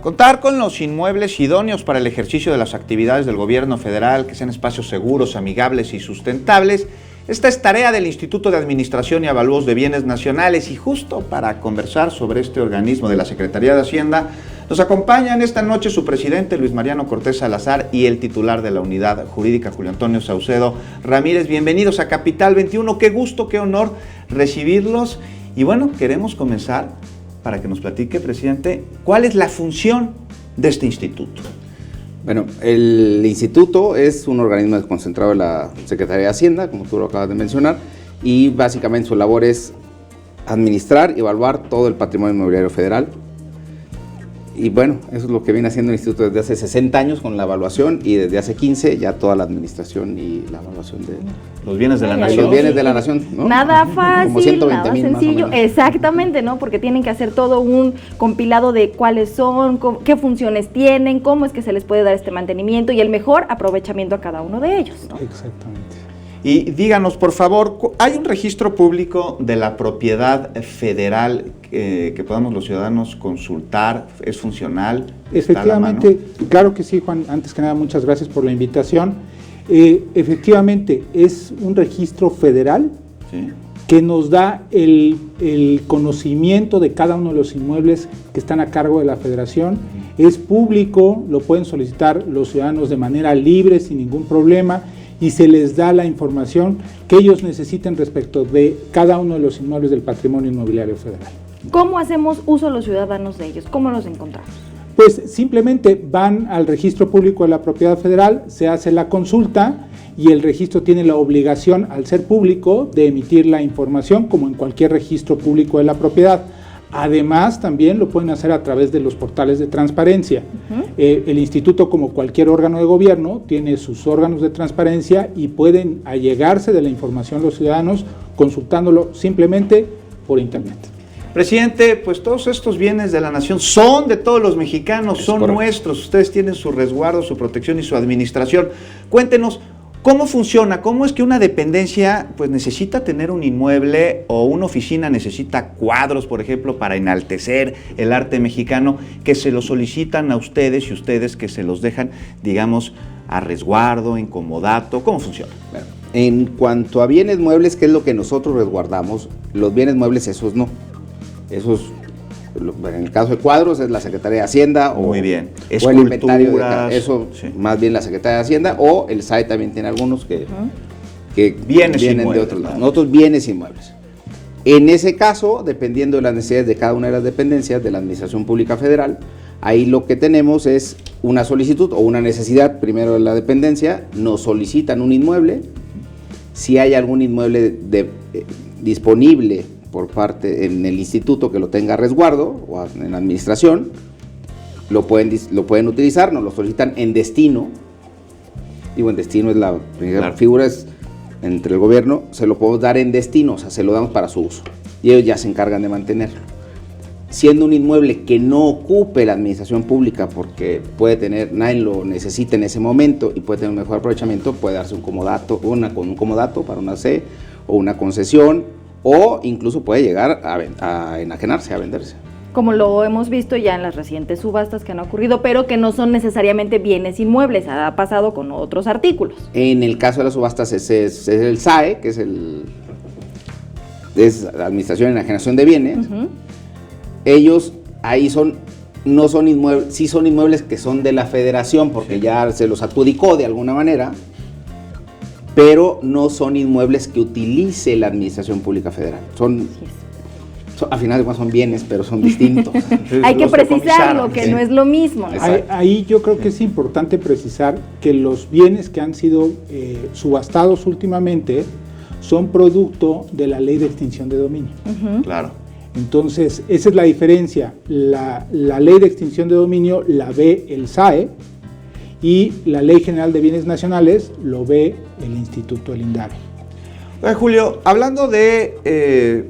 Contar con los inmuebles idóneos para el ejercicio de las actividades del gobierno federal, que sean espacios seguros, amigables y sustentables. Esta es tarea del Instituto de Administración y Avalúos de Bienes Nacionales, y justo para conversar sobre este organismo de la Secretaría de Hacienda, nos acompañan esta noche su presidente Luis Mariano Cortés Salazar y el titular de la Unidad Jurídica, Julio Antonio Saucedo Ramírez. Bienvenidos a Capital 21, qué gusto, qué honor recibirlos. Y bueno, queremos comenzar para que nos platique, presidente, ¿cuál es la función de este instituto? Bueno, el instituto es un organismo desconcentrado de la Secretaría de Hacienda, como tú lo acabas de mencionar, y básicamente su labor es administrar y evaluar todo el patrimonio inmobiliario federal. Y bueno, eso es lo que viene haciendo el instituto desde hace 60 años con la evaluación, y desde hace 15 ya toda la administración y la evaluación de los bienes de la nación. Los bienes de la nación, ¿no? Nada fácil, como 120,000 nada sencillo, exactamente, ¿no? Porque tienen que hacer todo un compilado de cuáles son, qué funciones tienen, cómo es que se les puede dar este mantenimiento y el mejor aprovechamiento a cada uno de ellos, ¿no? Exactamente. Y díganos, por favor, ¿hay un registro público de la propiedad federal que podamos los ciudadanos consultar? ¿Es funcional? Efectivamente, claro que sí, Juan. Antes que nada, muchas gracias por la invitación. Efectivamente, es un registro federal, ¿sí?, que nos da el conocimiento de cada uno de los inmuebles que están a cargo de la federación. Es público, lo pueden solicitar los ciudadanos de manera libre, sin ningún problema, y se les da la información que ellos necesiten respecto de cada uno de los inmuebles del patrimonio inmobiliario federal. ¿Cómo hacemos uso los ciudadanos de ellos? ¿Cómo los encontramos? Pues simplemente van al registro público de la propiedad federal, se hace la consulta y el registro tiene la obligación, al ser público, de emitir la información como en cualquier registro público de la propiedad. Además, también lo pueden hacer a través de los portales de transparencia. El instituto, como cualquier órgano de gobierno, tiene sus órganos de transparencia y pueden allegarse de la información los ciudadanos consultándolo simplemente por internet. Presidente, pues todos estos bienes de la nación son de todos los mexicanos, son nuestros. Ustedes tienen su resguardo, su protección y su administración. Cuéntenos, ¿cómo funciona? ¿Cómo es que una dependencia pues necesita tener un inmueble o una oficina necesita cuadros, por ejemplo, para enaltecer el arte mexicano, que se los solicitan a ustedes y ustedes que se los dejan, digamos, a resguardo, en comodato? ¿Cómo funciona? Bueno, en cuanto a bienes muebles, ¿qué es lo que nosotros resguardamos? Los bienes muebles, esos no. Esos, en el caso de cuadros, es la Secretaría de Hacienda. Muy bien. O el inventario de eso, sí, más bien la Secretaría de Hacienda, o el SAE también tiene algunos que vienen de otros lados. Nosotros bienes inmuebles. En ese caso, dependiendo de las necesidades de cada una de las dependencias de la Administración Pública Federal, ahí lo que tenemos es una solicitud o una necesidad, primero de la dependencia, nos solicitan un inmueble. Si hay algún inmueble disponible por parte en el instituto que lo tenga a resguardo o en la administración, lo pueden utilizar, nos lo solicitan en destino. Digo, en destino es la figura es entre el gobierno, se lo podemos dar en destino, o sea, se lo damos para su uso y ellos ya se encargan de mantenerlo. Siendo un inmueble que no ocupe la administración pública porque puede tener, nadie lo necesita en ese momento y puede tener un mejor aprovechamiento, puede darse un comodato, con un comodato para una C o una concesión, o incluso puede llegar a enajenarse, a venderse. Como lo hemos visto ya en las recientes subastas que han ocurrido, pero que no son necesariamente bienes inmuebles, ha pasado con otros artículos. En el caso de las subastas es el SAE, que es la Administración de Enajenación de Bienes. Ellos ahí no son inmuebles, sí son inmuebles que son de la Federación, porque ya se los adjudicó de alguna manera, pero no son inmuebles que utilice la Administración Pública Federal. Al final de cuentas son bienes, pero son distintos. Hay que precisarlo, que no es lo mismo. Ahí yo creo que es importante precisar que los bienes que han sido subastados últimamente son producto de la Ley de Extinción de Dominio. Claro. Entonces, esa es la diferencia. La Ley de Extinción de Dominio la ve el SAE, y la Ley General de Bienes Nacionales lo ve el Instituto del INDABI. Julio, hablando de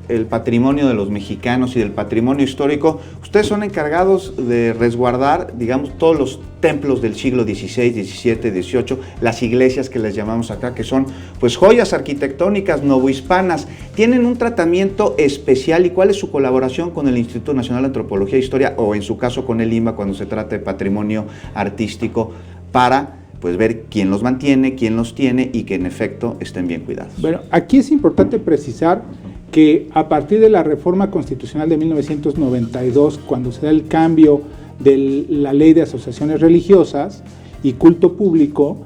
el patrimonio de los mexicanos y del patrimonio histórico, ustedes son encargados de resguardar, digamos, todos los templos del siglo XVI, XVII, XVIII, las iglesias que les llamamos acá, que son pues joyas arquitectónicas novohispanas. ¿Tienen un tratamiento especial y cuál es su colaboración con el Instituto Nacional de Antropología e Historia o en su caso con el INBA cuando se trata de patrimonio artístico para pues ver quién los mantiene, quién los tiene y que en efecto estén bien cuidados? Bueno, aquí es importante precisar que a partir de la reforma constitucional de 1992, cuando se da el cambio de la ley de asociaciones religiosas y culto público,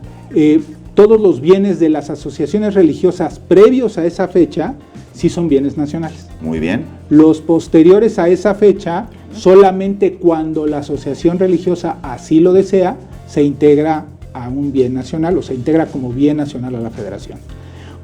todos los bienes de las asociaciones religiosas previos a esa fecha sí son bienes nacionales. Muy bien. Los posteriores a esa fecha, solamente cuando la asociación religiosa así lo desea, se integra a un bien nacional o se integra como bien nacional a la federación.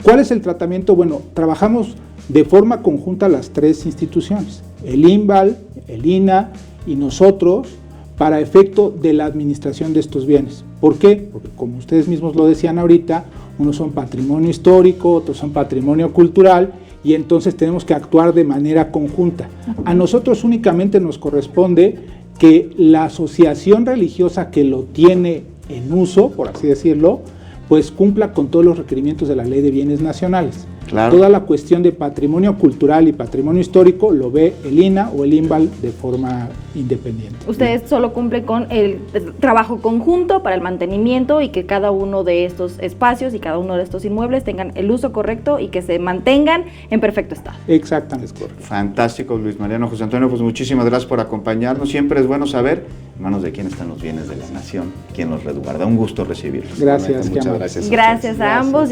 ¿Cuál es el tratamiento? Bueno, trabajamos de forma conjunta las tres instituciones, el INVAL, el INAH y nosotros, para efecto de la administración de estos bienes. ¿Por qué? Porque como ustedes mismos lo decían ahorita, unos son patrimonio histórico, otros son patrimonio cultural, y entonces tenemos que actuar de manera conjunta. A nosotros únicamente nos corresponde que la asociación religiosa que lo tiene en uso, por así decirlo, pues cumpla con todos los requerimientos de la Ley de Bienes Nacionales. Claro. Toda la cuestión de patrimonio cultural y patrimonio histórico lo ve el INAH o el INVAL de forma independiente. Ustedes solo cumplen con el trabajo conjunto para el mantenimiento y que cada uno de estos espacios y cada uno de estos inmuebles tengan el uso correcto y que se mantengan en perfecto estado. Exactamente. Fantástico, Luis Mariano. José Antonio, pues muchísimas gracias por acompañarnos. Siempre es bueno saber en manos de quién están los bienes de la nación, quién los resguarda. Un gusto recibirlos. Gracias. Muchas gracias. Gracias a ambos.